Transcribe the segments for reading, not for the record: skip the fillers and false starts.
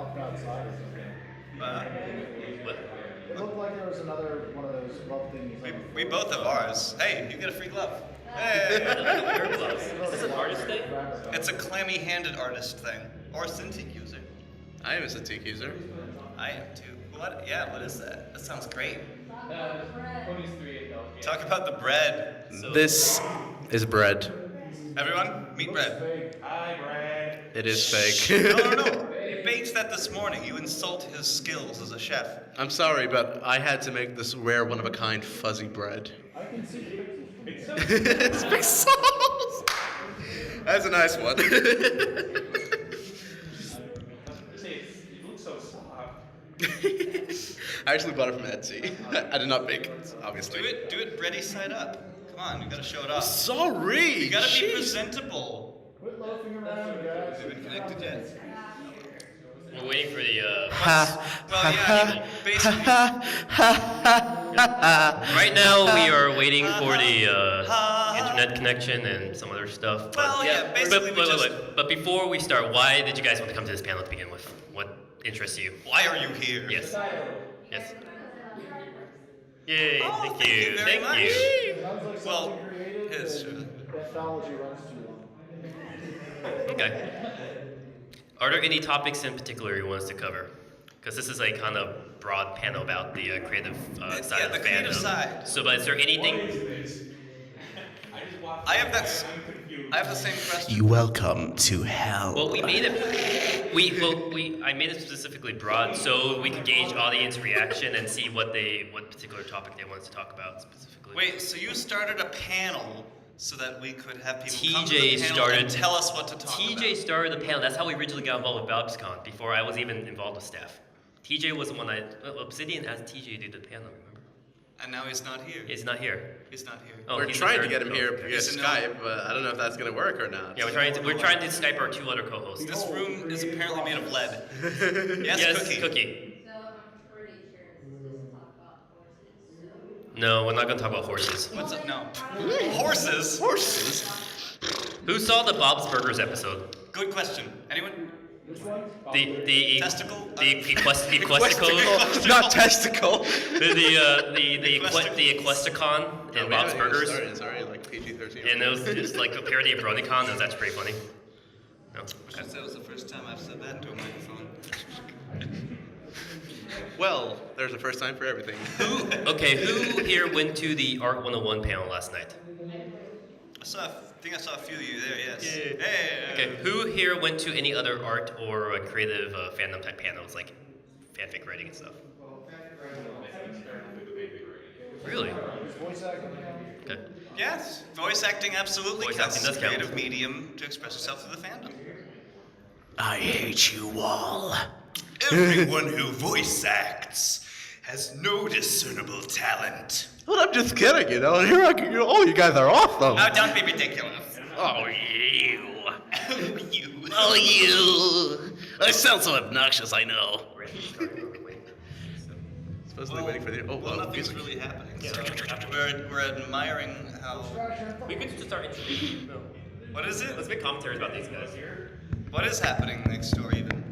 walked outside or something. What? It looked like there was another one of those glove thingies. We both have ours. Hey, you get a free glove. Hey! Is this an artist thing? It's a clammy-handed artist thing. Or a Cintiq user. I am a Cintiq user. I am too. What? Yeah, what is that? That sounds great. Ponies 3 Talk about the bread. This is bread. Everyone, meet bread. Hi, Brad. It is fake. No. You baked that this morning. You insult his skills as a chef. I'm sorry, but I had to make this rare, one-of-a-kind fuzzy bread. I can see the It's pixels! That's a nice one. It looks so soft. I actually bought it from Etsy. I did not bake it, obviously. Do it bready side up. Come on, you gotta show it off. Sorry! You gotta be jeez. presentable. Quit loafing around, guys. Have you been connected yet? We're waiting for the. Well, yeah, basically. Right now, we are waiting for the internet connection and some other stuff. But, Well, yeah, basically we just- But before we start, why did you guys want to come to this panel to begin with? What interests you? Why are you here? Yes. Yes. Yay! Oh, thank you. very much. you. Sounds like Well, something creative. his. Technology runs too long. Okay. Are there any topics in particular you want us to cover? Because this is a kind of broad panel about the creative side Yeah, of the the creative fandom. side. So, but is there anything? I have the same question. Welcome to hell. Well, we made it. I made it specifically broad so we could gauge audience reaction and see what particular topic they want us to talk about specifically. Wait, so you started a panel so that we could have people come to TJ the panel started. and tell us what to talk about. TJ started the panel. That's how we originally got involved with BABScon before I was even involved with staff. TJ was the one Obsidian asked TJ to do the panel. Remember? And now he's not here. He's not here. He's not here. Oh, We're he's trying the to get third- him here okay. via He's a no. Skype, but I don't know if that's going to work or not. Yeah, we're trying to Skype our two other co-hosts. This room is apparently made of lead. Yes, Yes, Cookie. So I'm pretty sure this doesn't talk about horses. So. No, we're not going to talk about horses. What's up? No. Horses? Horses? Who saw the Bob's Burgers episode? Good question. Anyone? Which one? The Testicle? Equestical, Not testicle. the Equesticon in Bob's Burgers, Sorry, like PG-13. and it was just like a parody of BronyCon. It was actually pretty funny. No, I should say it was the first time I've said that into a microphone. Well, there's a first time for everything. Who here went to the Art 101 panel last night? I think I saw a few of you there, yes. Yeah. Hey! Okay, who here went to any other art or creative fandom type panels like fanfic writing and stuff? Really? Is voice acting count? Okay. Yes, voice acting absolutely Voice counts. acting does It's a count. creative medium to express yourself through the fandom. I hate you all. Everyone who voice acts has no discernible talent. Well, I'm just kidding, you know. Here you guys are awesome. Now, don't be ridiculous. Oh, you. You. Oh, you. I sound so obnoxious, I know. Supposedly waiting for the. Oh, Well, wow, nothing's music. really happening. So we're admiring how. We could just start introducing. What is it? Let's make commentaries about these guys. What is happening next door, even?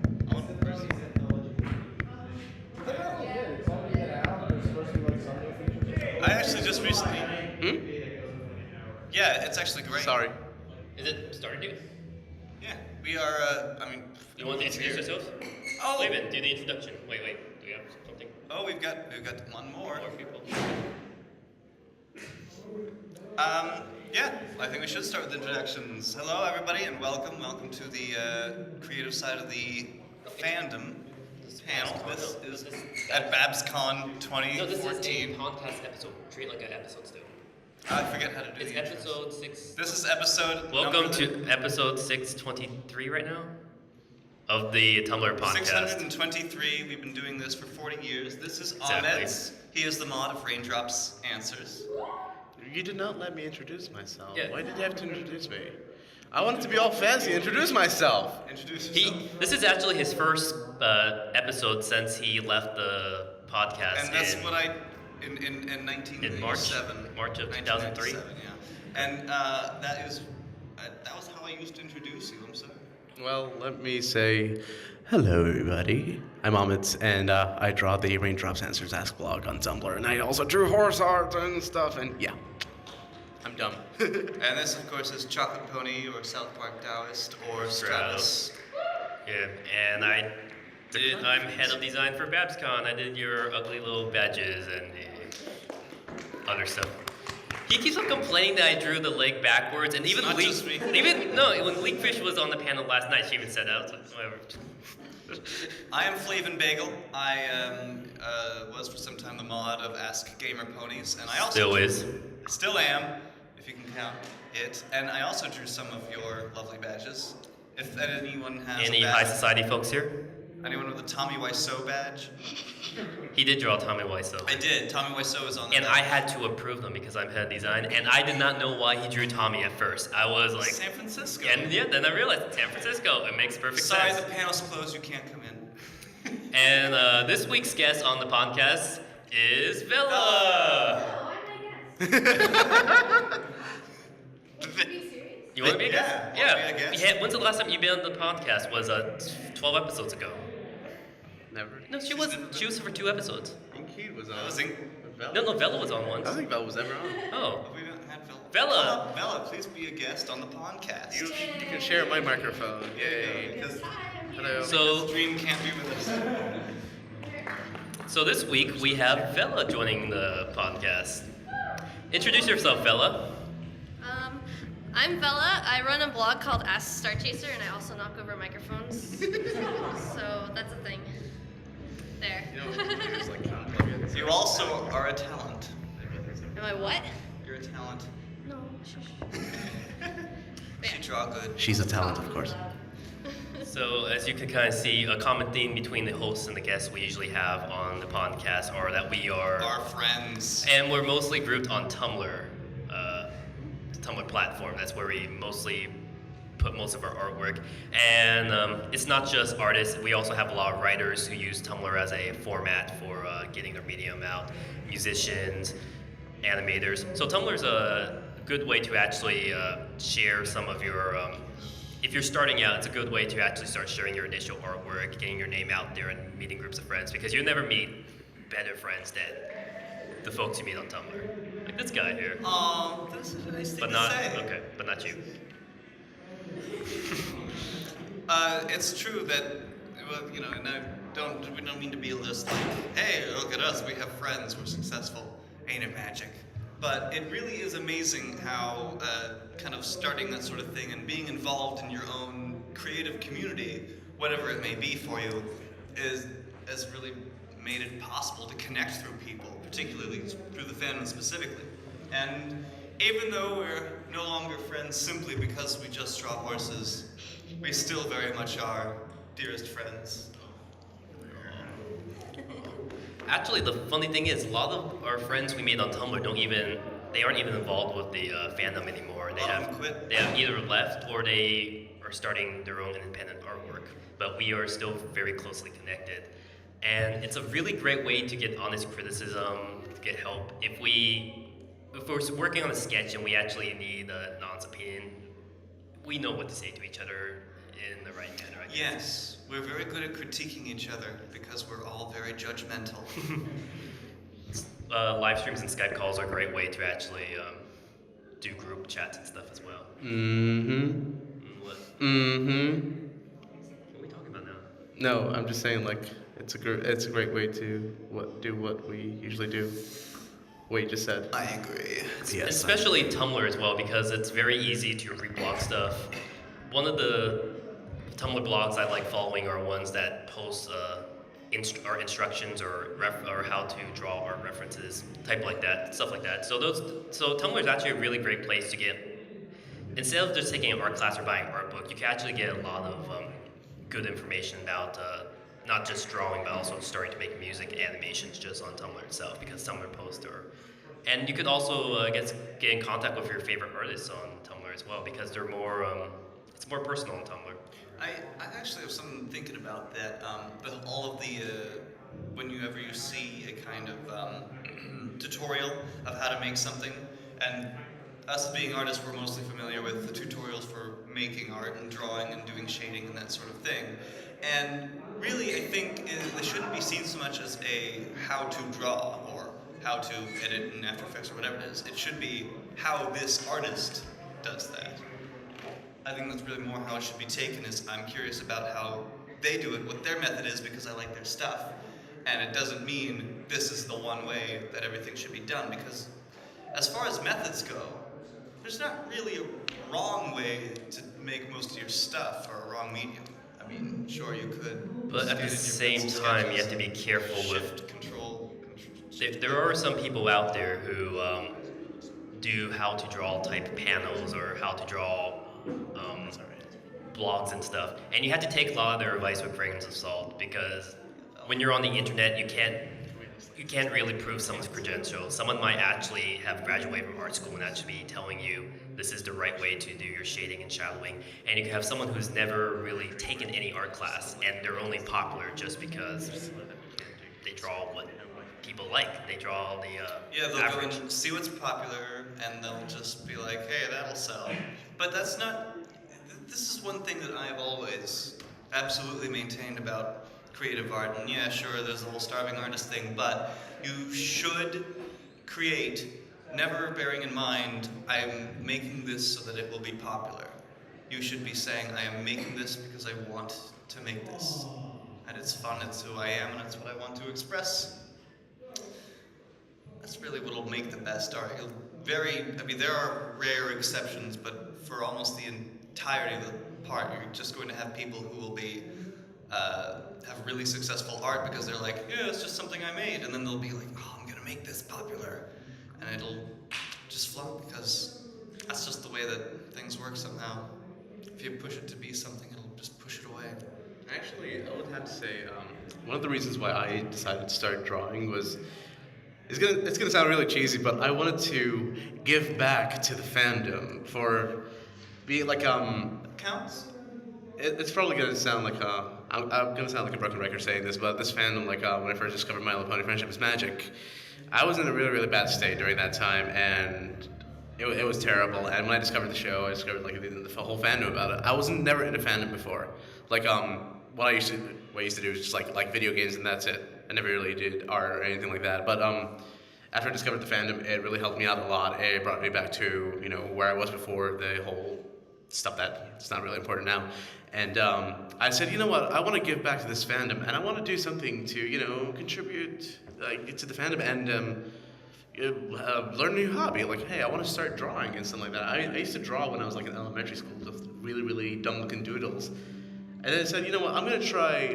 I think I already did. It's already been out. There's supposed to be like Sunday features. I actually just recently. Yeah, it's actually great. Sorry. Is it starting yet? Yeah, we are. You want to introduce yourselves? Oh. Flavin, do the introduction. Wait. Do we have something? Oh, we've got one more. More people. Yeah, I think we should start with introductions. Hello, everybody, and welcome to the creative side of the fandom panel. This is at BABScon 2014. No, this is a PonCast episode. Treat it like an episode still. I forget how to do It's the intros. episode 6. This is episode. Welcome number to episode 623 right now of the Tumblr podcast. 623. We've been doing this for 40 years. This is Exactly. Ahmedz. He is the mod of Raindrops Answers. You did not let me introduce myself. Yeah. Why did you have to introduce me? I wanted to be all fancy. Introduce myself. Introduce yourself. This is actually his first episode since he left the podcast. And that's in, what I in 1997. March of 2003. 1997, yeah. And that was how I used to introduce you. I'm sorry. Well, let me say Hello, everybody. I'm Ahmedz, and I draw the Raindrops Answers Ask blog on Tumblr, and I also drew horse art and stuff, and yeah. I'm dumb. And this, of course, is Chocolate Pony or South Park Taoist or Stratus. Yeah, and I'm head of design for BABScon. I did your ugly little badges and the other stuff. He keeps on complaining that I drew the leg backwards, and even not just me. when Leakfish was on the panel last night, she even said that. I was like, whatever. I am Flavinbagel. I was for some time the mod of Ask Gamer Ponies, and I also still am, if you can count it. And I also drew some of your lovely badges. If anyone has Any a high badge, society folks here? anyone with a Tommy Wiseau badge, He did draw Tommy Wiseau. I did. Tommy Wiseau is on the And badge. I had to approve them because I'm head of design, and I did not know why he drew Tommy at first. I was like, San Francisco. and yeah, then I realized San Francisco. It makes perfect Sorry, sense. the panel's closed. You can't come in. And this week's guest on the podcast is Villa. Oh, I'm my guest. Are you serious? You want to be a guest? Yeah, wanna be a guest? Yeah. When's the last time you've been on the podcast? Was 12 episodes ago. Never. No, she was. She was for 2 episodes. Inky was I on. was in. No, Vella was on I once. don't think Val was ever on. Oh, We haven't had Villa. Vella. Vella, please be a guest on the podcast. You can share my microphone. Yay. Because Hi, I'm here. Hello. So Dream can't be with us. So this week we have Vella joining the podcast. Introduce yourself, Vella. I'm Bella. I run a blog called Ask Star Chaser, and I also knock over microphones. So that's a thing. There. You know, there's like kind of plugins. You also are a talent. Am I what? You're a talent. No. Shush. She draw good. She's a talent, of course. So as you can kind of see, a common theme between the hosts and the guests we usually have on the podcast are that we are, Our friends. and we're mostly grouped on Tumblr, the Tumblr platform. That's where we mostly put most of our artwork. And it's not just artists. We also have a lot of writers who use Tumblr as a format for getting their medium out. Musicians, animators. So Tumblr is a good way to actually share some of your. If you're starting out, it's a good way to actually start sharing your initial artwork, getting your name out there, and meeting groups of friends. Because you'll never meet better friends than the folks you meet on Tumblr. Like this guy here. Oh, this is a nice thing But to not say. okay, but not you. It's true that, well, you know, and we don't mean to be just like, hey, look at us, we have friends, we're successful. Ain't it magic? But it really is amazing how kind of starting that sort of thing and being involved in your own creative community, whatever it may be for you, has really made it possible to connect through people, particularly through the fandom specifically. And even though we're no longer friends simply because we just draw horses, we still very much are dearest friends. Actually, the funny thing is, a lot of our friends we made on Tumblr they aren't even involved with the fandom anymore. A lot of them quit. They have either left or they are starting their own independent artwork. But we are still very closely connected. And it's a really great way to get honest criticism, to get help. If we're working on a sketch and we actually need a non's opinion, we know what to say to each other in the right manner, I guess. Yes, we're very good at critiquing each other because we're all very judgmental. Live streams and Skype calls are a great way to actually do group chats and stuff as well. Mm-hmm. What? Mm-hmm. What are we talking about now? No, I'm just saying, like, it's a great way to do what we usually do. What you just said. I agree. Yes, Especially Tumblr as well, because it's very easy to reblog stuff. One of the Tumblr blogs I like following are ones that post our instructions or how to draw art references, type like that, stuff like that. So Tumblr is actually a really great place to get. Instead of just taking an art class or buying an art book, you can actually get a lot of good information about not just drawing, but also starting to make music animations just on Tumblr itself, because Tumblr posts are. And you could also get in contact with your favorite artists on Tumblr as well, because they're more. It's more personal on Tumblr. I actually have something thinking about that. All of the whenever you see a kind of tutorial of how to make something, and us being artists, we're mostly familiar with the tutorials for making art and drawing and doing shading and that sort of thing. And really, I think they shouldn't be seen so much as a how to draw or how to edit in After Effects or whatever it is. It should be how this artist does that. I think that's really more how it should be taken, is I'm curious about how they do it, what their method is, because I like their stuff. And it doesn't mean this is the one way that everything should be done, because as far as methods go, there's not really a wrong way to make most of your stuff, or a wrong medium. I mean, sure, you could. But at the same time, you have to be careful with. Control. There are some people out there who do how to draw type panels or how to draw blogs and stuff, and you have to take a lot of their advice with grains of salt, because when you're on the internet, you can't really prove someone's credentials. Someone might actually have graduated from art school and actually be telling you this is the right way to do your shading and shadowing. And you can have someone who's never really taken any art class and they're only popular just because they draw what people like. They draw the they'll average. go and see what's popular and they'll just be like, hey, that'll sell. But that's not, this is one thing that I've always absolutely maintained about creative art. And yeah, sure, there's the whole starving artist thing, but you should create, never bearing in mind, I'm making this so that it will be popular. You should be saying, I am making this because I want to make this. And it's fun, it's who I am, and it's what I want to express. That's really what will make the best art. There are rare exceptions, but for almost the entirety of the part, you're just going to have people who will be have really successful art because they're like, yeah, it's just something I made, and then they'll be like, oh, I'm gonna make this popular, and it'll just flop because that's just the way that things work somehow. If you push it to be something, it'll just push it away. Actually, I would have to say one of the reasons why I decided to start drawing was it's gonna sound really cheesy, but I wanted to give back to the fandom for being like Counts? It's probably gonna sound like I'm gonna sound like a broken record saying this, but this fandom, like when I first discovered My Little Pony Friendship is Magic, I was in a really, really bad state during that time, and it was terrible. And when I discovered the show, I discovered like the whole fandom about it. I was never in a fandom before. Like what I used to do was just like video games, and that's it. I never really did art or anything like that. But after I discovered the fandom, it really helped me out a lot. It brought me back to where I was before, the whole stuff that's not really important now. And I said, you know what, I want to give back to this fandom, and I want to do something to, contribute to the fandom and learn a new hobby. Like, hey, I want to start drawing and something like that. I used to draw when I was like in elementary school, just really, really dumb-looking doodles. And then I said, you know what, I'm going to try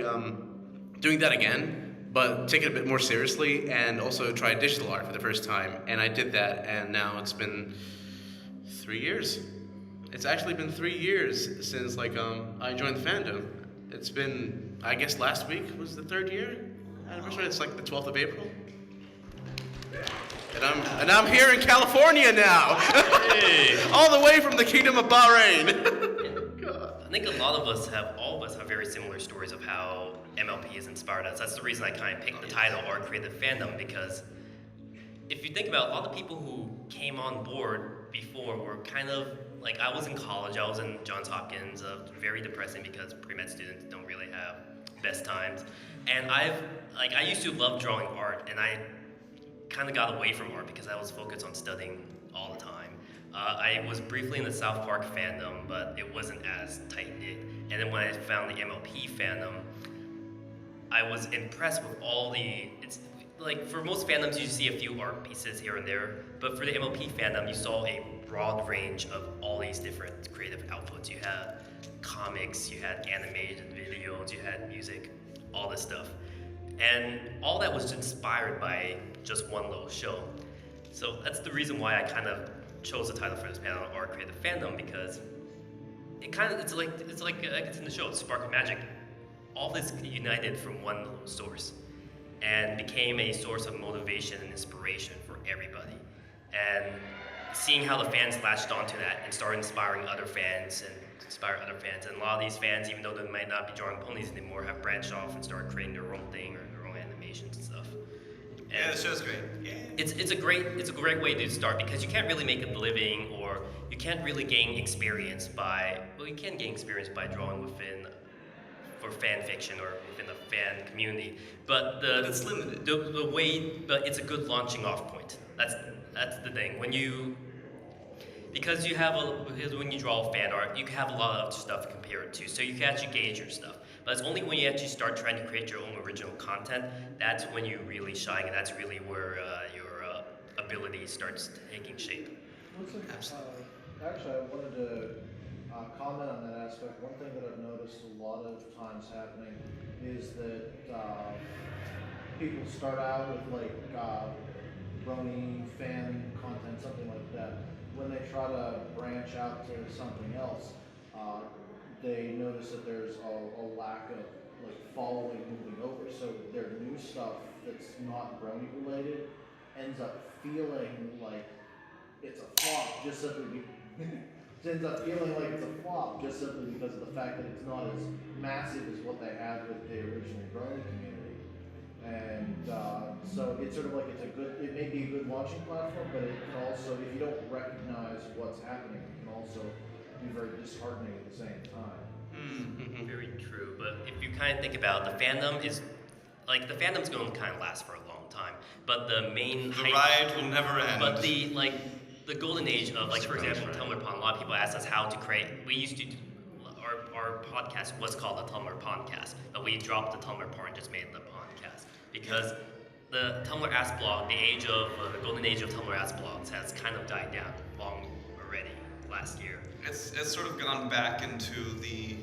doing that again, but take it a bit more seriously, and also try digital art for the first time. And I did that, and now it's been 3 years. It's actually been 3 years since I joined the fandom. It's been, I guess last week was the 3rd year anniversary. It's like the 12th of April. And I'm here in California now. Hey. All the way from the Kingdom of Bahrain. God. I think all of us have very similar stories of how MLP has inspired us. That's the reason I kind of picked the title Art Creative Fandom, because if you think about it, a lot of people who came on board before were kind of like, I was in college, I was in Johns Hopkins, very depressing because pre-med students don't really have best times. And I used to love drawing art, and I kind of got away from art because I was focused on studying all the time. I was briefly in the South Park fandom, but it wasn't as tight-knit. And then when I found the MLP fandom, I was impressed with all it's like, for most fandoms you see a few art pieces here and there, but for the MLP fandom you saw a broad range of all these different creative outputs. You had comics, you had animated videos, you had music, all this stuff. And all that was inspired by just one little show. So that's the reason why I kind of chose the title for this panel, Art Creative Fandom, because it's like it's in the show, Spark of Magic. All this united from one little source and became a source of motivation and inspiration for everybody. And seeing how the fans latched onto that and started inspiring other fans and inspire other fans. And a lot of these fans, even though they might not be drawing ponies anymore, have branched off and started creating their own thing or their own animations and stuff. And yeah, the show's great. Yeah. It's a great way to start, because you can't really make a living, or you can't really gain experience by, well, you can gain experience by drawing for fan fiction or within the fan community. But It's limited. the way, but it's a good launching off point. That's the thing. Because when you draw fan art, you have a lot of stuff to compare it to, so you can actually gauge your stuff. But it's only when you actually start trying to create your own original content, that's when you really shine, and that's really where your ability starts taking shape. Actually, I wanted to comment on that aspect. One thing that I've noticed a lot of times happening is that people start out with like brony fan content, something like that. When they try to branch out to something else, they notice that there's a lack of like following moving over. So their new stuff that's not brony related ends up feeling like it's a flop just simply ends up feeling like it's a flop just simply because of the fact that it's not as massive as what they had with the original brony community. And so it's sort of like it may be a good launching platform, but it can also, if you don't recognize what's happening, it can also be very disheartening at the same time. Very true. But if you kind of think about it, the fandom's going to kind of last for a long time. But the main The ride will never end. But the golden age of, like, for example, Tumblr Pon. A lot of people ask us how to create. We used to. Our podcast was called the Tumblr PonCast, but we dropped the Tumblr part and just made the PonCast because the Tumblr Ask blog, the golden age of Tumblr Ask blogs, has kind of died down long already last year. It's sort of gone back into the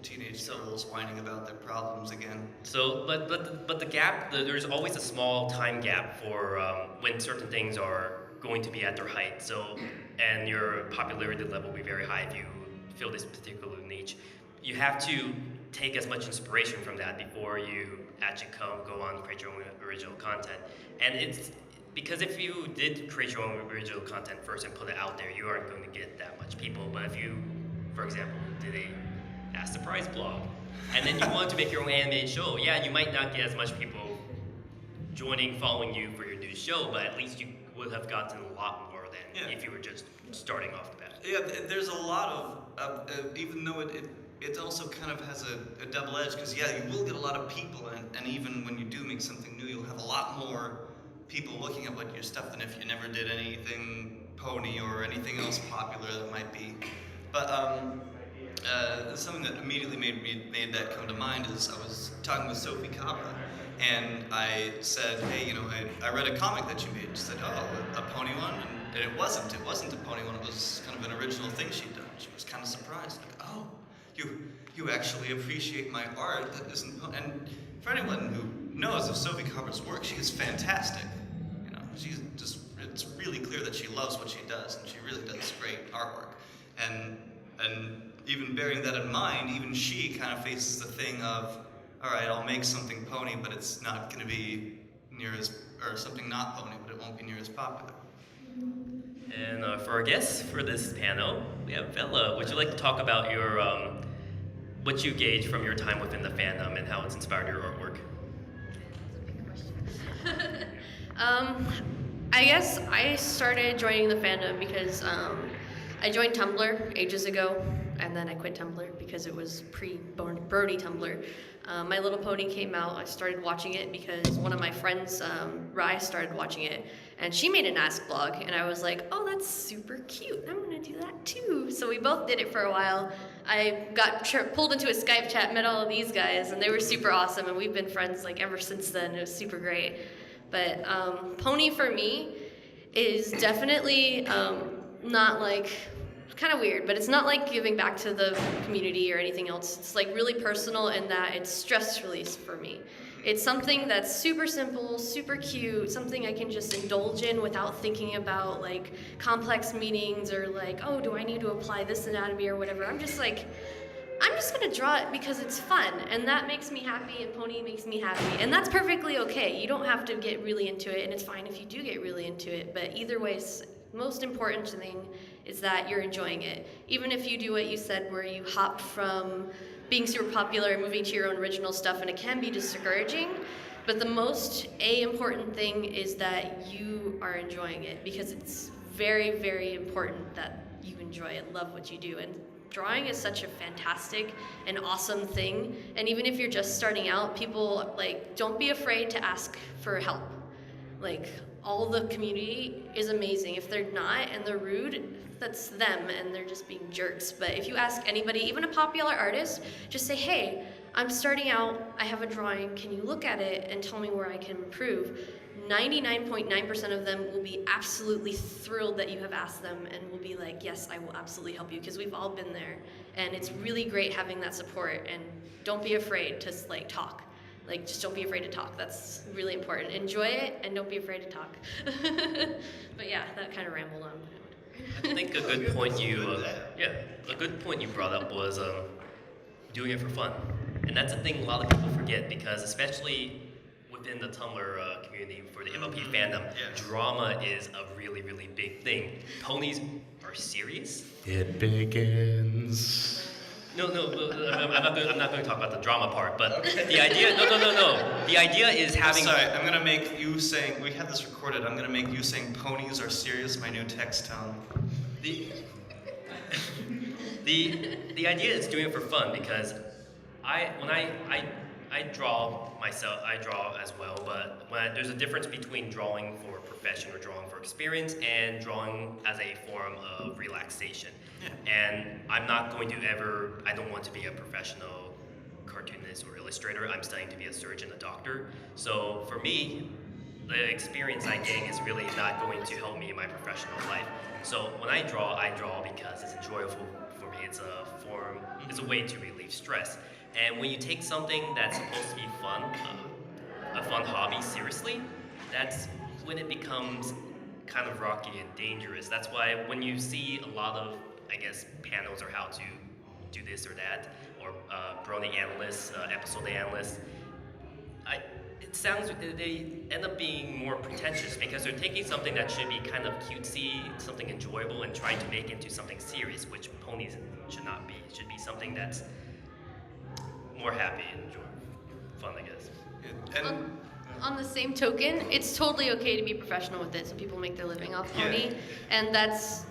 teenage girls whining about their problems again. So, but the gap, there's always a small time gap for when certain things are going to be at their height. So, and your popularity level will be very high if you fill this particular niche. You have to take as much inspiration from that before you actually go on and create your own original content. And it's because if you did create your own original content first and put it out there, you aren't going to get that much people. But if you, for example, did a Ask the Prize blog, and then you want to make your own animated show, yeah, you might not get as much people following you for your new show, but at least you would have gotten a lot more than if you were just starting off the bat. Yeah, there's a lot of, even though it also kind of has a double edge, because yeah, you will get a lot of people, and even when you do make something new, you'll have a lot more people looking at your stuff than if you never did anything pony or anything else popular that might be. But something that immediately made that come to mind is I was talking with Sophie Cabra, and I said, hey, I read a comic that you made. She said, oh, a pony one? And it wasn't a pony one. It was kind of an original thing she'd done. She was kind of surprised, like, oh, you actually appreciate my art that isn't pony. And for anyone who knows of Sophie Cabra's work, she is fantastic. She's just, it's really clear that she loves what she does, and she really does great artwork. And even bearing that in mind, even she kind of faces the thing of, all right, I'll make something pony, but it's not going to be or something not pony, but it won't be near as popular. And for our guests for this panel, we have Bella. Would you like to talk about your what you gauge from your time within the fandom and how it's inspired your artwork? I guess I started joining the fandom because I joined Tumblr ages ago, and then I quit Tumblr because it was pre-Brony Tumblr. My Little Pony came out. I started watching it because one of my friends, Rye, started watching it, and she made an Ask blog, and I was like, oh, that's super cute. I'm gonna do that too. So we both did it for a while. I got pulled into a Skype chat, met all of these guys, and they were super awesome, and we've been friends like ever since then. It was super great. But Pony for me is definitely not like, kind of weird, but it's not like giving back to the community or anything else. It's like really personal in that it's stress release for me. It's something that's super simple, super cute, something I can just indulge in without thinking about like complex meanings or like, oh, do I need to apply this anatomy or whatever. I'm just gonna draw it because it's fun, and that makes me happy, and Pony makes me happy, and that's perfectly okay. You don't have to get really into it, and it's fine if you do get really into it, but either way, the most important thing is that you're enjoying it. Even if you do what you said, where you hopped from being super popular and moving to your own original stuff, and it can be discouraging, but the most important thing is that you are enjoying it, because it's very, very important that you enjoy and love what you do, and drawing is such a fantastic and awesome thing. And even if you're just starting out, people, like, don't be afraid to ask for help. Like, all the community is amazing. If they're not and they're rude, that's them and they're just being jerks. But if you ask anybody, even a popular artist, just say, hey, I'm starting out, I have a drawing, can you look at it and tell me where I can improve? 99.9% of them will be absolutely thrilled that you have asked them and will be like, yes, I will absolutely help you, because we've all been there. And it's really great having that support, and don't be afraid to like talk. Like, just don't be afraid to talk. That's really important. Enjoy it and don't be afraid to talk. But yeah, that kind of rambled on. I think a good point a good point you brought up was doing it for fun, and that's a thing a lot of people forget, because especially within the Tumblr community for the MLP fandom, drama is a really, really big thing. Ponies are serious. It begins. No, I'm not going to talk about the drama part, but the idea, no. The idea is having... Sorry, I'm going to make you saying, we had this recorded, I'm going to make you saying ponies are serious my new text tone. The idea is doing it for fun, because when I draw myself, I draw as well, but there's a difference between drawing for profession or drawing for experience and drawing as a form of relaxation. Yeah. And I'm not going to I don't want to be a professional cartoonist or illustrator. I'm studying to be a surgeon, a doctor. So for me, the experience I gain is really not going to help me in my professional life. So when I draw because it's enjoyable for me. It's a way to relieve stress. And when you take something that's supposed to be fun, a fun hobby, seriously, that's when it becomes kind of rocky and dangerous. That's why when you see a lot of, I guess, panels or how to do this or that, or Brony analysts, episode analysts, they end up being more pretentious, because they're taking something that should be kind of cutesy, something enjoyable, and trying to make into something serious, which Ponies should not be. It should be something that's more happy and fun, I guess. And On the same token, it's totally okay to be professional with it. Some people make their living off Pony, and that's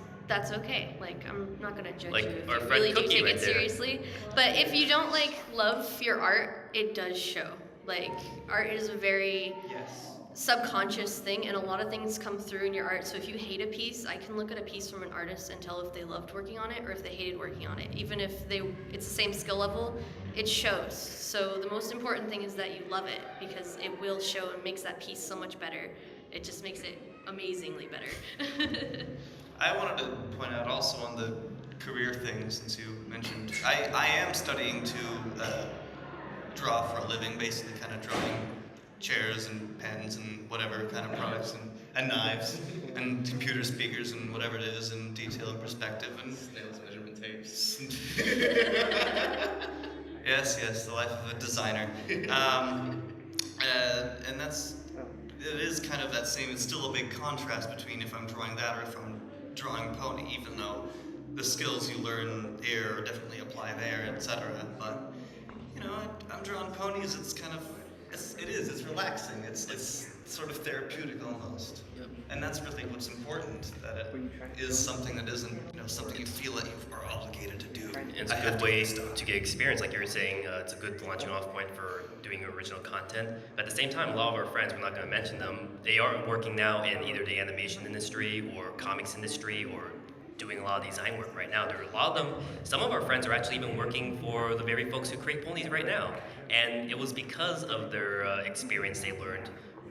okay. Like, I'm not gonna judge Like you if our you friend really do Cookie take right it there. seriously. But if you don't like love your art, it does show. Like, art is a very subconscious thing, and a lot of things come through in your art. So if you hate a piece, I can look at a piece from an artist and tell if they loved working on it or if they hated working on it. Even if it's the same skill level, it shows. So the most important thing is that you love it, because it will show and makes that piece so much better. It just makes it amazingly better. I wanted to point out also on the career thing, since you mentioned, I am studying to draw for a living, basically kind of drawing chairs and pens and whatever kind of products and knives and computer speakers and whatever it is, and detail and perspective and Snails measurement tapes. yes, the life of a designer. And it is kind of that same, it's still a big contrast between if I'm drawing that or if I'm drawing Pony, even though the skills you learn here definitely apply there, etc. But, you know, I'm drawing Ponies, it's kind of, it's relaxing, it's sort of therapeutic almost. Yep. And that's really what's important, that it is something that isn't, something you feel that you are obligated to do. It's a good way to get experience, like you were saying. It's a good launching off point for doing original content. But at the same time, a lot of our friends, we're not going to mention them, they are working now in either the animation industry or comics industry, or doing a lot of design work right now. There are a lot of them. Some of our friends are actually even working for the very folks who create Ponies right now. And it was because of their experience they learned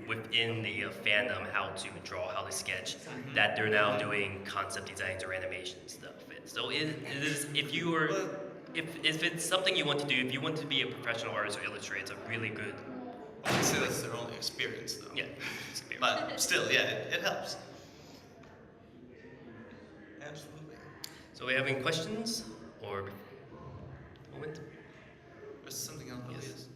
within the fandom, how to draw, how to sketch, that they're now doing concept designs or animation stuff. So it is, if it's something you want to do, if you want to be a professional artist or illustrator, it's a really good. I would say that's their only experience, though. Yeah, experience. But still, it helps. Absolutely. So we have any questions or moment? There's something else. Yes. Yes.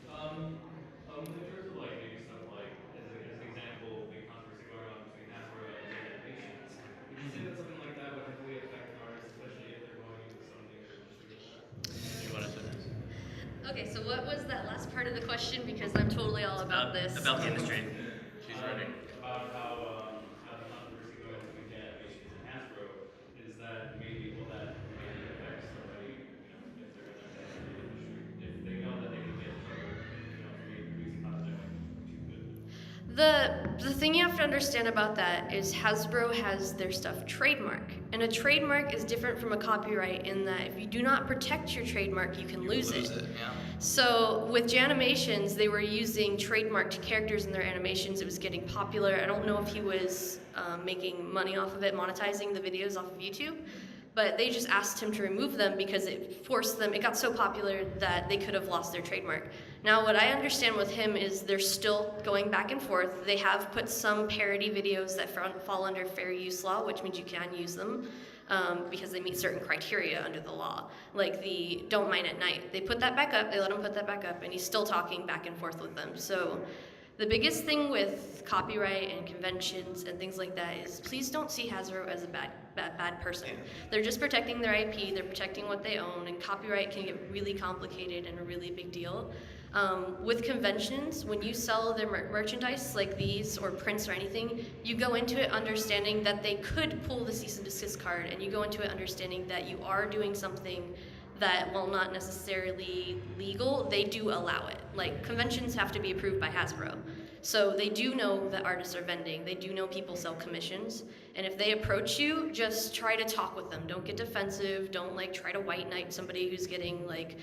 In terms of like maybe stuff like as an example, big controversy going on between Hasbro and animations. Would you say that something like that would heavily affect artists, especially if they're going into something You want to say this? Okay, so what was that last part of the question? Because I'm totally all about this. About the industry. She's running. about how the controversy going on between animations and Hasbro is that maybe affect stuff The thing you have to understand about that is Hasbro has their stuff trademark, and a trademark is different from a copyright in that if you do not protect your trademark, you can lose it. Yeah. So with Janimations, they were using trademarked characters in their animations. It was getting popular. I don't know if he was making money off of it, monetizing the videos off of YouTube, but they just asked him to remove them because it forced them, it got so popular that they could have lost their trademark. Now what I understand with him is they're still going back and forth. They have put some parody videos that fall under fair use law, which means you can use them because they meet certain criteria under the law, like the Don't Mine at Night. They put that back up, they let him put that back up, and he's still talking back and forth with them. So the biggest thing with copyright and conventions and things like that is please don't see Hasbro as a bad person. They're just protecting their IP, they're protecting what they own, and copyright can get really complicated and a really big deal. With conventions, when you sell their merchandise like these or prints or anything, you go into it understanding that they could pull the cease and desist card, and you go into it understanding that you are doing something that, while not necessarily legal, they do allow it. Like, conventions have to be approved by Hasbro. So they do know that artists are vending, they do know people sell commissions, and if they approach you, just try to talk with them. Don't get defensive, don't like try to white knight somebody who's getting like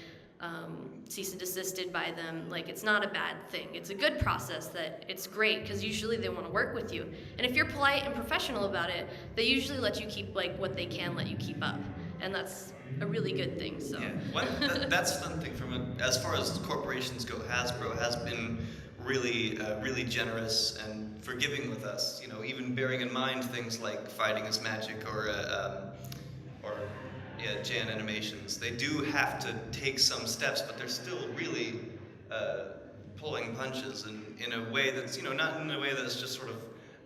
cease and desisted by them. Like, it's not a bad thing. It's a good process that it's great because usually they want to work with you. And if you're polite and professional about it, they usually let you keep like what they can let you keep up. And that's a really good thing. So yeah, that's one thing as far as corporations go. Hasbro has been really generous and forgiving with us. You know, even bearing in mind things like Fighting is Magic or Jan Animations. They do have to take some steps, but they're still really pulling punches in a way that's, you know, not in a way that's just sort of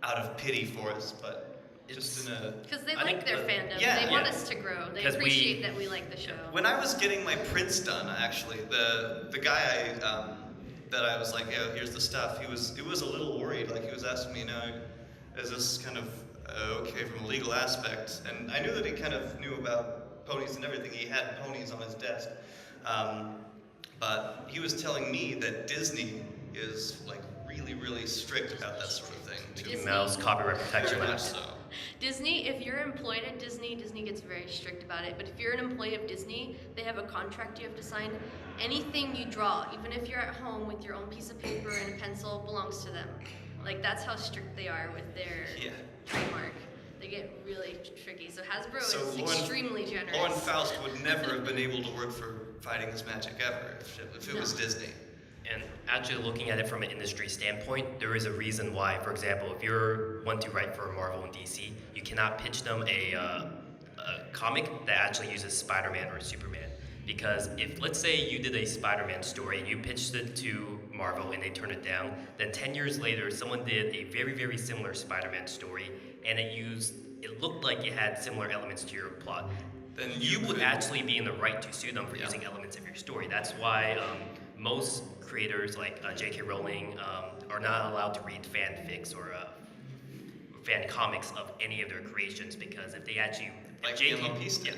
out of pity for us, but just in a... Because they like their fandom. Yeah, they want us to grow. They appreciate that we like the show. When I was getting my prints done, actually, the guy that I was like, yeah, here's the stuff, he was a little worried. Like, he was asking me, now, is this kind of okay from a legal aspect? And I knew that he kind of knew about ponies and everything. He had ponies on his desk. But he was telling me that Disney is like really strict about that sort of thing. Mickey Mouse, copyright protection Very laws. much so. Disney, if you're employed at Disney, Disney gets very strict about it. But if you're an employee of Disney, they have a contract you have to sign. Anything you draw, even if you're at home with your own piece of paper and a pencil, belongs to them. Like, that's how strict they are with their trademark. They get really tricky. So Hasbro is extremely generous. Lauren Faust would never have been able to work for Fighting is Magic ever if it was Disney. And actually looking at it from an industry standpoint, there is a reason why, for example, if you're one to write for Marvel and DC, you cannot pitch them a comic that actually uses Spider-Man or Superman. Because if, let's say you did a Spider-Man story and you pitched it to Marvel and they turned it down, then 10 years later, someone did a very similar Spider-Man story and it looked like it had similar elements to your plot, then you would actually be in the right to sue them for using elements of your story. That's why most creators like J.K. Rowling are not allowed to read fanfics or fan comics of any of their creations, because if they actually... Like the MLP stuff.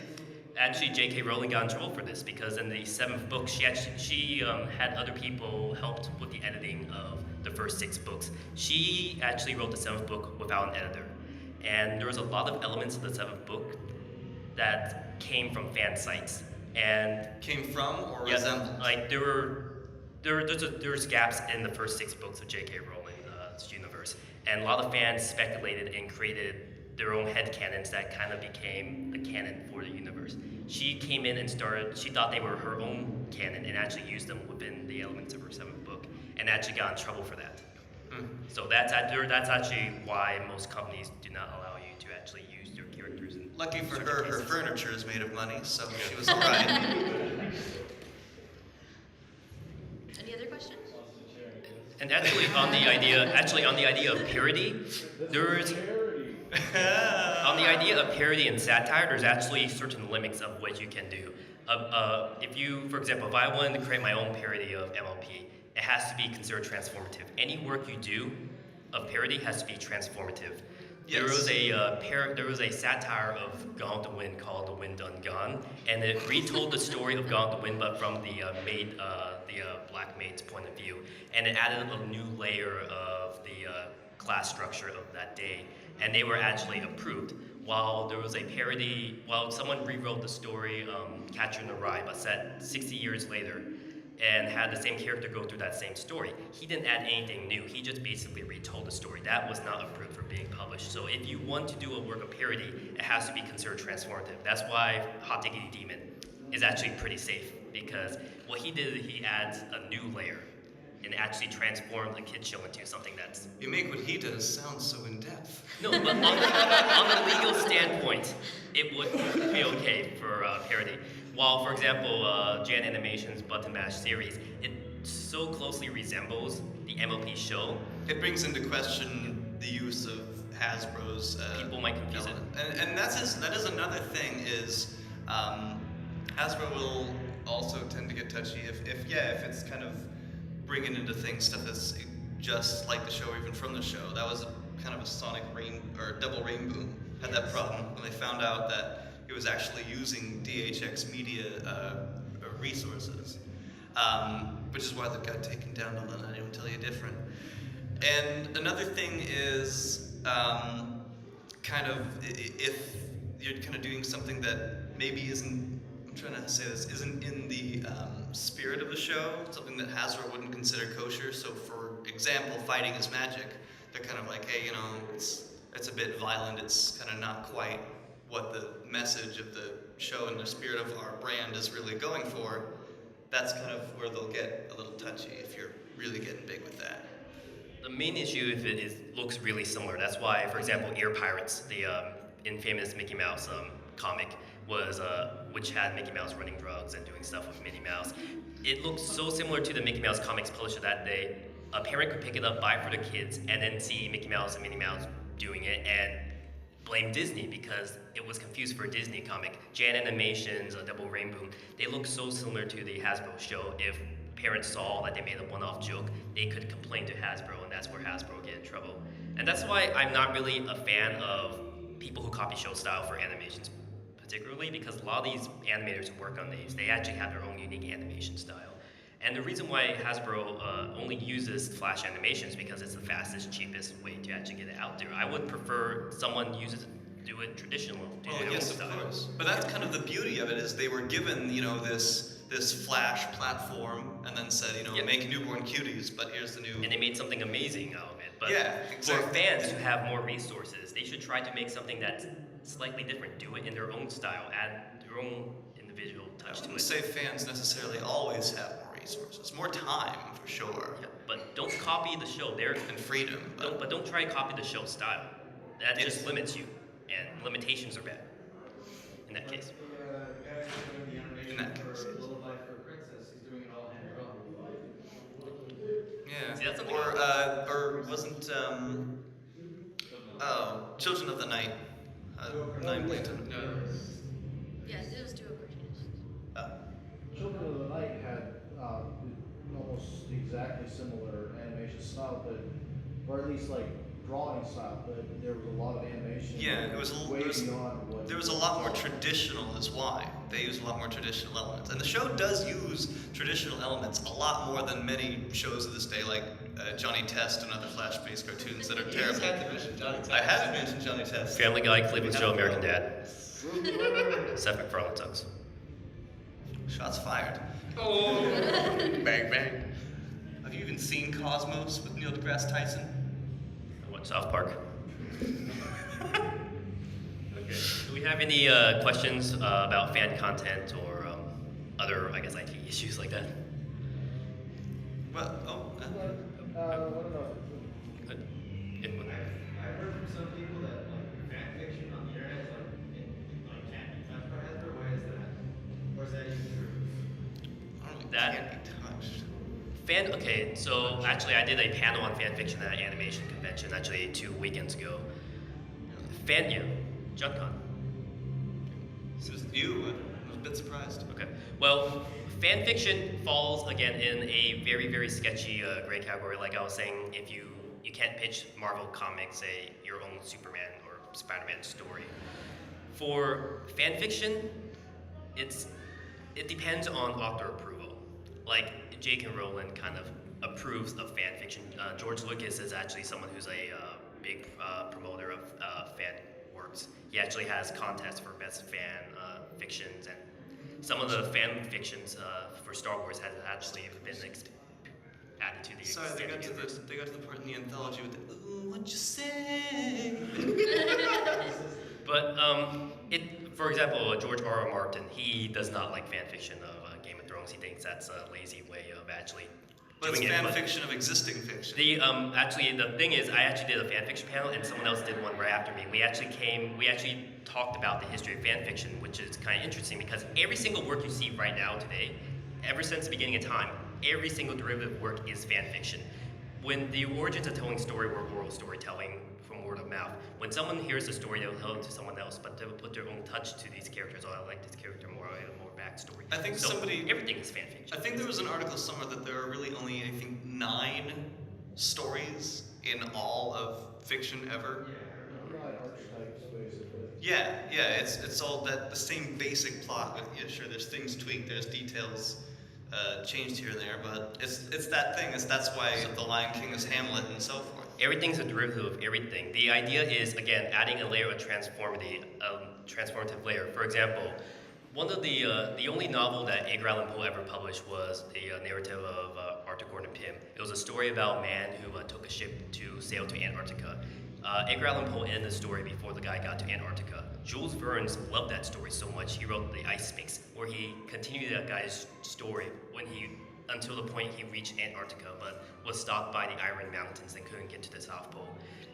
Actually, J.K. Rowling got in trouble for this because in the 7th book, she had other people helped with the editing of the first 6 books. She actually wrote the 7th book without an editor. And there was a lot of elements of the 7th book that came from fan sites. And came from or resembled? Like there's gaps in the first 6 books of J.K. Rowling's universe. And a lot of fans speculated and created their own headcanons that kind of became the canon for the universe. She came in and she thought they were her own canon and actually used them within the elements of her 7th book and actually got in trouble for that. So that's actually why most companies do not allow you to actually use their characters. Lucky for her, her furniture is made of money, so she was all right. Any other questions? And actually on the idea of parody, on the idea of parody and satire, there's actually certain limits of what you can do. If you, for example, if I wanted to create my own parody of MLP, it has to be considered transformative. Any work you do of parody has to be transformative. There Yes. was there was a satire of Gone with the Wind called The Wind Done Gone, and it retold the story of Gone with the Wind, but from the black maid's point of view, and it added a new layer of the class structure of that day, and they were actually approved. While there was a parody, while someone rewrote the story, Catcher in the Rye, but set 60 years later, and had the same character go through that same story. He didn't add anything new. He just basically retold the story. That was not approved for being published. So if you want to do a work of parody, it has to be considered transformative. That's why Hot Diggity Demon is actually pretty safe, because what he did is he adds a new layer and actually transformed the kids show into something that's... You make what he does sound so in-depth. No, but on a legal standpoint, it would be okay for parody. While, for example, Jan Animation's Button Mash series, it so closely resembles the MLP show. It brings into question the use of Hasbro's... People might confuse it. And that is another thing is Hasbro will also tend to get touchy if it's kind of bringing into things stuff that's just like the show or even from the show. That was kind of a Sonic Double Rainbow had that problem when they found out that it was actually using DHX Media resources, which is why that got taken down. I'll let anyone tell you different. And another thing is kind of if you're kind of doing something that maybe isn't, I'm trying to say this, isn't in the spirit of the show, something that Hasbro wouldn't consider kosher. So for example, Fighting is Magic, they're kind of like, hey, you know, it's a bit violent, it's kind of not quite what the message of the show and the spirit of our brand is really going for. That's kind of where they'll get a little touchy if you're really getting big with that. The main issue if it looks really similar. That's why, for example, Ear Pirates, the infamous Mickey Mouse comic, was which had Mickey Mouse running drugs and doing stuff with Minnie Mouse. It looked so similar to the Mickey Mouse comics published that day. A parent could pick it up, buy it for the kids, and then see Mickey Mouse and Minnie Mouse doing it and blame Disney because it was confused for a Disney comic. Jan Animation's Double Rainbow, they look so similar to the Hasbro show. If parents saw that they made a one-off joke, they could complain to Hasbro, and that's where Hasbro get in trouble. And that's why I'm not really a fan of people who copy show style for animations, particularly because a lot of these animators who work on these, they actually have their own unique animation style. And the reason why Hasbro only uses Flash animations because it's the fastest, cheapest way to actually get it out there. I would prefer someone do it traditional. Yes, of course. But that's kind of the beauty of it is they were given, you know, this Flash platform and then said, you know, make newborn cuties, but here's the new... And they made something amazing out of it. But yeah, exactly. For fans who have more resources, they should try to make something that's slightly different. Do it in their own style. Add their own individual touch to I wouldn't it. say fans necessarily always have more resources. More time, for sure. Yeah, but don't copy the show. And freedom. But don't try to copy the show style. That just limits you. And limitations are bad. In that case. In that case, yes. Little Life for Princess, he's doing it all hand drawn. Yeah. See, that's something Or wasn't Children of the Night. Nine Blanton. Yes, it was two cartoonists. Children of the Night had almost exactly similar animation style, or at least like drawing style, but there was a lot of animation. Yeah, it was way beyond what. There was a lot more traditional is why. They use a lot more traditional elements. And the show does use traditional elements a lot more than many shows of this day, like Johnny Test and other Flash-based cartoons that are terrible. I have mentioned Johnny Test. Family Guy, Cleveland Show, American Dad. Seth MacFarlane sucks. Shots fired. Oh, bang bang. Have you even seen Cosmos with Neil deGrasse Tyson? I watch South Park. Okay. Do we have any questions about fan content or other, I guess, IT issues like that? Well, I don't know. Good. I've heard from some people that like fan fiction on the internet can't be touched by Hasbro. Why is that? Or is that even true? I don't know, That- can't be touched. Okay, so actually I did a panel on fan fiction at an animation convention actually 2 weekends ago. JunCon. This was you. I was a bit surprised. Okay. Well, fan fiction falls again in a very, very sketchy gray category. Like I was saying, if you you can't pitch Marvel Comics your own Superman or Spider-Man story. For fan fiction, it depends on author approval. Like J.K. Rowling kind of approves of fan fiction. George Lucas is actually someone who's a big promoter of fan works. He actually has contests for best fan fictions, and some of the fan fictions for Star Wars has actually been added to the. Sorry, they got universe. to the part in the anthology with the "Ooh, what you say." But for example, George R. R. Martin, he does not like fan fiction of Game of Thrones. He thinks that's a lazy way of actually But it's doing fan it. fiction of existing fiction. The thing is, I actually did a fan fiction panel, and someone else did one right after me. We actually talked about the history of fan fiction, which is kind of interesting because every single work you see right now today, ever since the beginning of time, every single derivative work is fan fiction. When the origins of telling story were oral storytelling from word of mouth, when someone hears a story, they'll tell it to someone else, but they'll put their own touch to these characters. Oh, I like this character more. I have more backstory. I think everything is fan fiction. I think there was an article somewhere that there are really only, I think, 9 stories in all of fiction ever. Right, archetypes, basically. Yeah, it's all the same basic plot. But yeah, sure, there's things tweaked, there's details changed here and there, but it's that thing. That's why The Lion King is Hamlet and so forth. Everything's a derivative of everything. The idea is, again, adding a layer of transformative layer. For example, one of the only novel that Edgar Allan Poe ever published was the narrative of Arthur Gordon Pym. It was a story about a man who took a ship to sail to Antarctica. Edgar Allan Poe ended the story before the guy got to Antarctica. Jules Verne loved that story so much, he wrote The Ice Sphinx, where he continued that guy's story until the point he reached Antarctica, but was stopped by the Iron Mountains and couldn't get to the South Pole.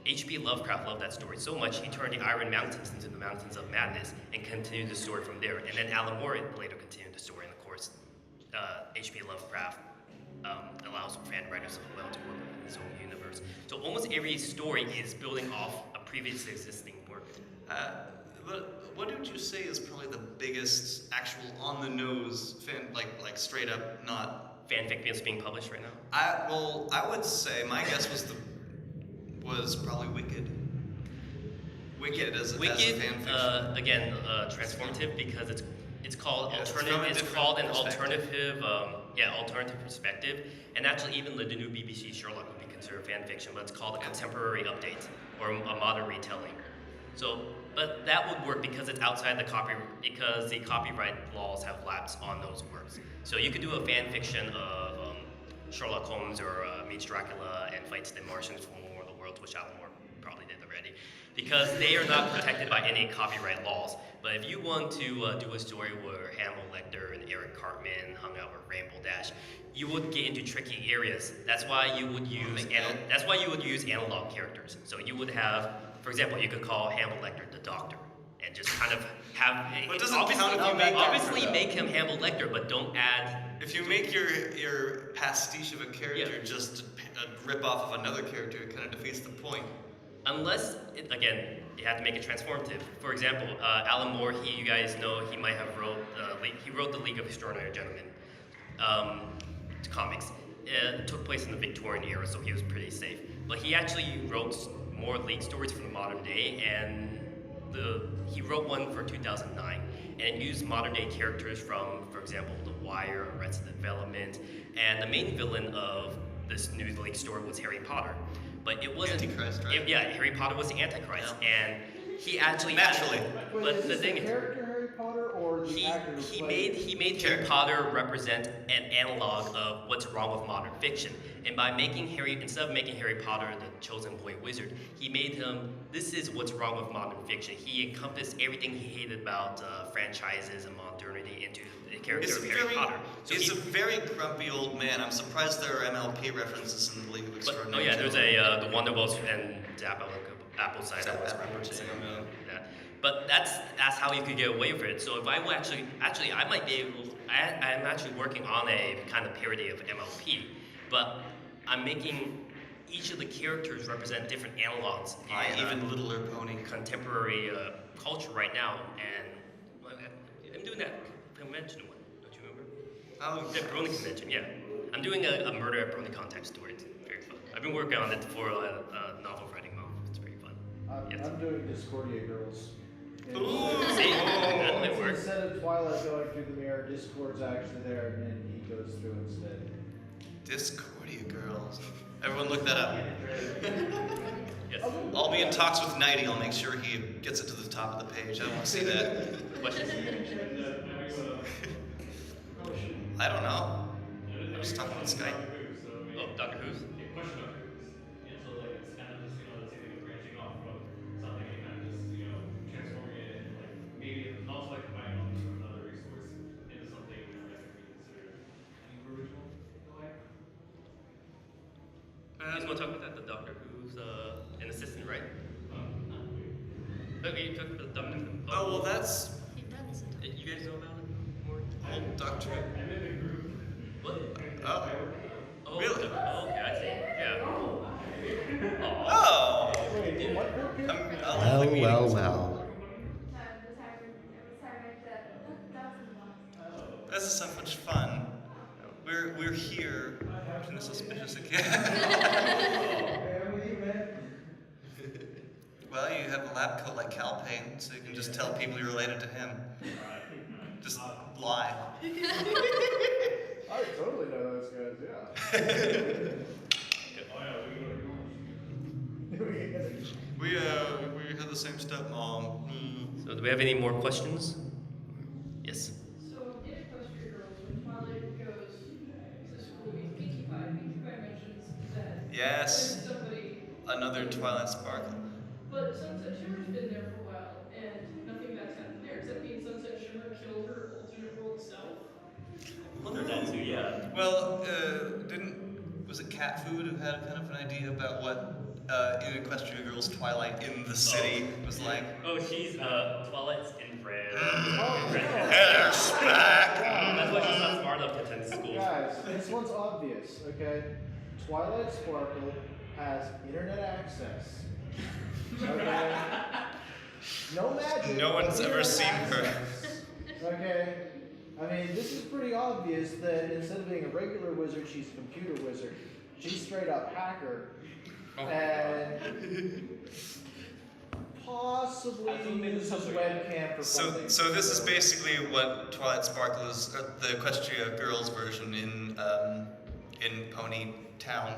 H.P. Lovecraft loved that story so much, he turned the Iron Mountains into the Mountains of Madness and continued the story from there. And then Alan Moore later continued the story, and of course, H.P. Lovecraft allows fan writers as well to work within his own universe. So almost every story is building off a previous existing work. But what would you say is probably the biggest actual on-the-nose fan, like straight up not Fanfic that's being published right now? I would say my guess was probably Wicked. Wicked as a fan fiction. Again, transformative because it's called Yeah, it's alternative. from a It's different called an perspective. alternative perspective. And actually, even the new BBC Sherlock would be considered fan fiction, but it's called a contemporary update or a modern retelling. So, but that would work because it's outside the copyright laws have lapsed on those works. So you could do a fan fiction of Sherlock Holmes or meets Dracula and fights the Martians from War of the Worlds, which Alan Moore probably did already, because they are not protected by any copyright laws. But if you want to do a story where Hannibal Lecter and Eric Cartman hung out with Rainbow Dash, you would get into tricky areas. That's why you would use analog characters. So you would have, for example, you could call Hannibal Lecter the Doctor, and just kind of have But doesn't count if you make make him Hannibal Lecter, but don't add. If you make your pastiche of a character just a rip off of another character, it kind of defeats the point. Unless, again, you have to make it transformative. For example, Alan Moore, you guys know he might have wrote the League of Extraordinary Gentlemen comics. It took place in the Victorian era, so he was pretty safe. But he actually wrote more League stories for the modern day, and he wrote one for 2009, and it used modern day characters from, for example, The Wire, Arrested Development, and the main villain of this new League story was Harry Potter. But it wasn't Antichrist, right? Harry Potter was the Antichrist, and he actually Naturally. Wait, But is the this thing the is, character Harry Potter or the actor who he played made Harry Potter represent an analog of what's wrong with modern fiction, and by instead of making Harry Potter the chosen boy wizard, he made him. This is what's wrong with modern fiction. He encompassed everything he hated about franchises and modernity into the character of Harry Potter. So He's a very grumpy old man. I'm surprised there are MLP references in the League of Extraordinary there's Gentlemen. the Wonderbolts and Apple Cider was referencing that. But that's how you could get away with it. So if I would actually I might be able. I'm actually working on a kind of parody of MLP, but I'm making each of the characters represent different analogs in Even Littler Pony. contemporary culture right now, and I'm doing that convention one. Don't you remember? Oh, The Brony convention, yeah. I'm doing a murder at Brony contact story. It's very fun. I've been working on it for novel writing month. It's pretty fun. I'm doing Discordia Girls. Ooh, see, that might work. Instead of Twilight going through the mirror, Discord's actually there, and he goes through instead. Discordia Girls. Everyone look that up. Yes. I'll be in talks with Nighty. I'll make sure he gets it to the top of the page. I want to see that. Questions? I don't know. I was talking on Skype. Oh, Doctor Who's? Question Doctor Who's. Yeah, so like it's kind of just, let's say they're branching off from something and kind of just, transforming it and like maybe also like combining all this with another resource into something that could be considered original in a way. You guys want to talk about that? The Doctor Who's an assistant, right? Not really. Okay, you talked about the Doctor Who. Oh, well, that's He does. You guys know about it more? old Doctor. I'm in the group. What? Oh. Oh, Really? Oh, okay, I see. Yeah. Oh. Wait, what group here? I'll leave the meeting. This is so much fun. We're here in a suspicious occasion. Well, you have a lab coat like Cal Payne, so you can just tell people you're related to him. Just lie. I totally know those guys, yeah. We had the same stepmom. So, do we have any more questions? Yes. So in Equestria Girls, when Twilight goes to school with Pinkie Pie mentions that Yes. when somebody, Another Twilight Sparkle. but Sunset Shimmer's been there for a while, and nothing bad's happened there. Does that mean Sunset Shimmer killed her alternate world self? Wonder that too, yeah. Well, was it Cat Food who had kind of an idea about what in Equestria Girls Twilight in the city was like? Oh, she's Twilight's inbred. Hair's back! That's why she's not smart enough to attend school. Guys, this one's obvious, okay? Twilight Sparkle has internet access. Okay? No magic. No one's ever internet seen her. access. Okay? I mean, this is pretty obvious that instead of being a regular wizard, she's a computer wizard. She's straight up hacker. And possibly uses webcam for funding. So this is basically what Twilight Sparkle is, the Equestria Girls version in Pony Town,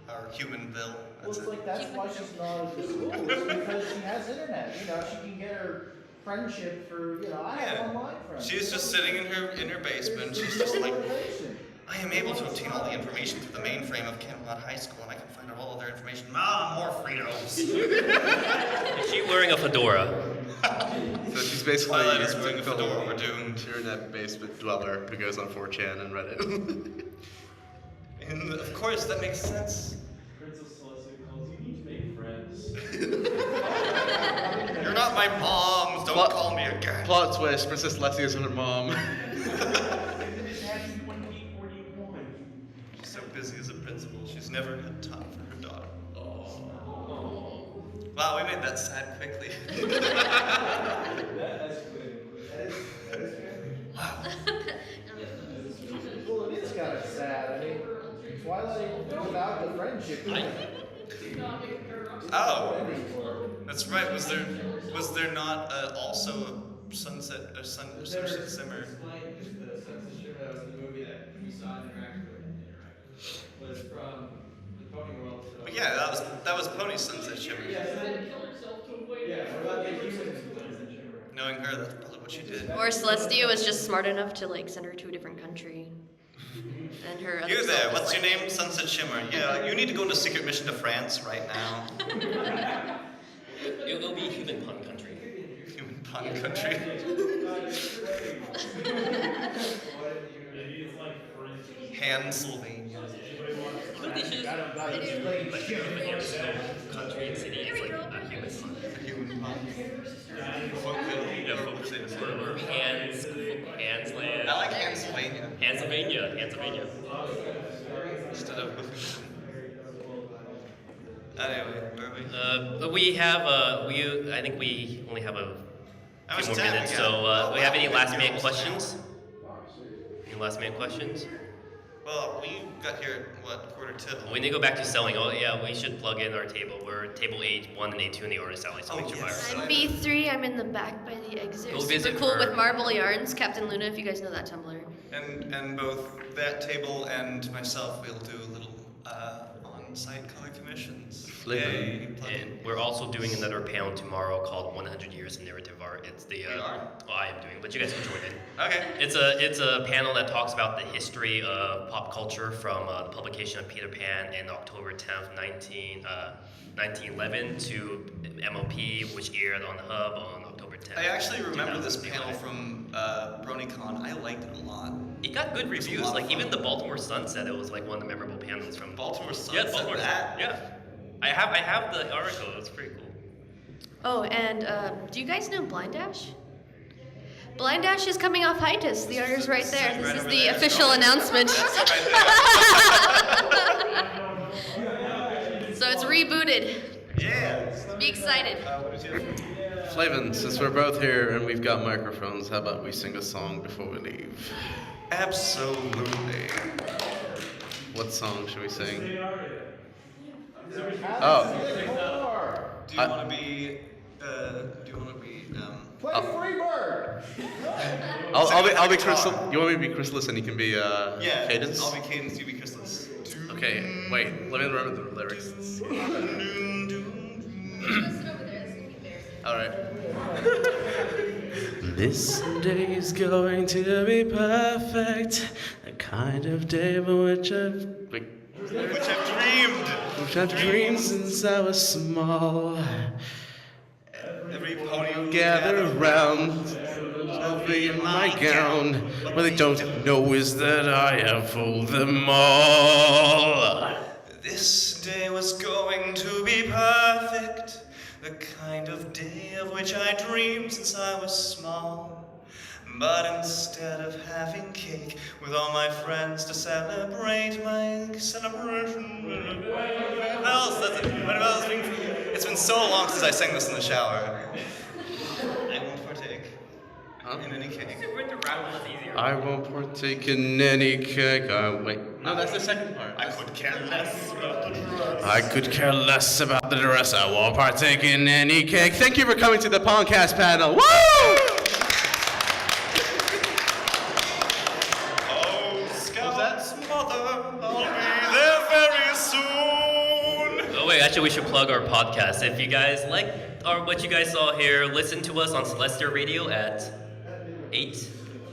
or Humanville. Well, it's like that's why she's not at the school. It's because she has internet. She can get her friendship through. I have online friends. She's just sitting in her basement. She's just like, I am able to obtain all the information through the mainframe of Camelot High School, and I can find out all of their information. More Fritos. Is she wearing a fedora? So she's basically Twilight is wearing a fedora. We're doomed. internet basement dweller who goes on 4chan and Reddit. And of course, that makes sense. Princess Celestia calls you need to make friends. You're not my mom. Don't call me again. Plot twist: Princess Leslie isn't her mom. She's so busy as a principal, she's never had time for her daughter. Oh. Wow, we made that sad quickly. Wow. Well, it is kind of sad. I mean, Twilight without the friendship. Oh, that's right. Was there not also a Sunset Simmer? The Sunset Shimmer, that was the movie that we saw was from the Pony World. So. But yeah, that was Pony's Sunset Shimmer. Yeah, what about the human Sunset Shimmer? Knowing her, that's probably what she did. Or Celestia was just smart enough to send her to a different country. And her other You self there? was What's your like- name? Sunset Shimmer. Yeah, you need to go on a secret mission to France right now. It'll be human pun country. Human pun country. Maybe it's like French. Hansylvania. But they should like human country and city is like a human pun. Human pun. Yeah, or Hans land. I like Hansylvania Pennsylvania. instead of. Anyway, where are we? But we have I think we only have a How few much more time minutes. we So, got? we have any wow, last minute girls. questions? Any last minute questions? Well, we got here at what, quarter till? We need to go back to selling. Oh yeah, we should plug in our table. We're table A1 and A2 in the artist alley, so Oh, make sure yes. I'm B3. I'm in the back by the exit. Go Super visit cool her. with marble yarns. Captain Luna, if you guys know that Tumblr. And both that table and myself will do little on-site color commissions. Yay, plug in. And we're also doing another panel tomorrow called 100 Years in Narrative Art. It's the You are? well, I am doing, but you guys can join in. Okay. It's a panel that talks about the history of pop culture from the publication of Peter Pan in October 10th, 1911 to MLP, which aired on the Hub on October 10th. I actually remember this 2011. panel from BronyCon. I liked it a lot. It got good It was a reviews. lot of Like even fun. the Baltimore Sun said it was like one of the memorable panels from Baltimore Sun Yeah, said Baltimore that? Sun. Yeah, I have the article. It's pretty cool. Oh, and do you guys know Blind Dash? Blind Dash is coming off hiatus. The order's right there. Right This is over the there. official announcement. That's it right So it's rebooted. there. Yeah. Be excited. What did you have? Flavin, since we're both here and we've got microphones, how about we sing a song before we leave? Absolutely. What song should we sing? Oh. Do you want to be? Play Freebird! I'll be Crystal. You want me to be Chrysalis and you can be Yeah. Cadence? I'll be Cadence. You be Chrysalis. Okay, wait. Let me remember the lyrics. Listen over there, it's gonna be embarrassing. All right. This day is going to be perfect. The kind of day for which I've dreamed since I was small. Every pony will Gather around, I'll be in my gown. What they don't know is that I have fooled them all. This day was going to be perfect, the kind of day of which I dreamed since I was small. But instead of having cake with all my friends to celebrate my celebration, it's been so long since I sang this in the shower. I won't partake in any cake. I won't partake in any cake. Wait. No, that's the second part. I could care less about the dress. I could care less about the dress. I won't partake in any cake. Thank you for coming to the PonCast panel. Woo! Oh, Scout's mother, I'll be there very soon. Oh wait, actually we should plug our podcast. If you guys like what you guys saw here, listen to us on Celestial Radio at 8.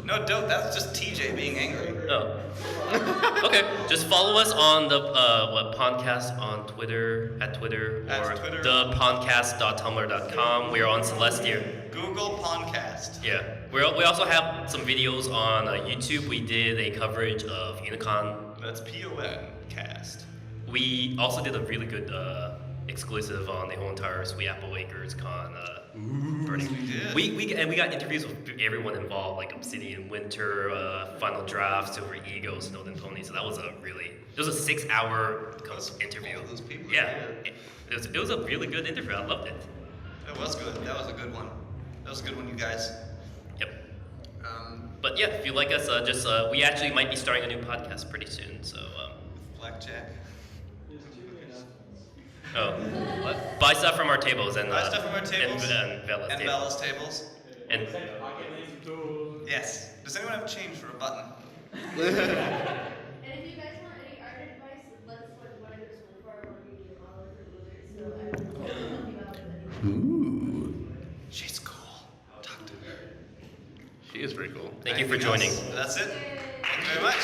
No, don't. That's just TJ being angry. Oh. Okay. Just follow us on the PonCast on Twitter or Twitter. thepodcast.tumblr.com. We are on Celestial. Google PonCast. Yeah. We also have some videos on YouTube. We did a coverage of Unicon. That's PONcast. We also did a really good exclusive on the whole entire Sweet Apple Acres Con. Burning. We did. We got interviews with everyone involved, like Obsidian Winter, Final Draft, Silver Eagle, Snowden Ponies. So that was a 6-hour interview. All those people. Yeah, it was a really good interview. I loved it. It was good. That was a good one. That was a good one, you guys. Yep. But yeah, if you like us, we actually might be starting a new podcast pretty soon. So. Blackjack. Oh, what? Buy stuff from our tables and Buy stuff from our tables. and Bella's And table. Bella's tables. And Yes. Does anyone have change for a button? And if you guys want any art advice, let's like one of this one for our media model for losers. So I will help you out with anything. Ooh. She's cool. Talk to her. She is very cool. thank you for Anything joining. else? That's it. Thank you very much.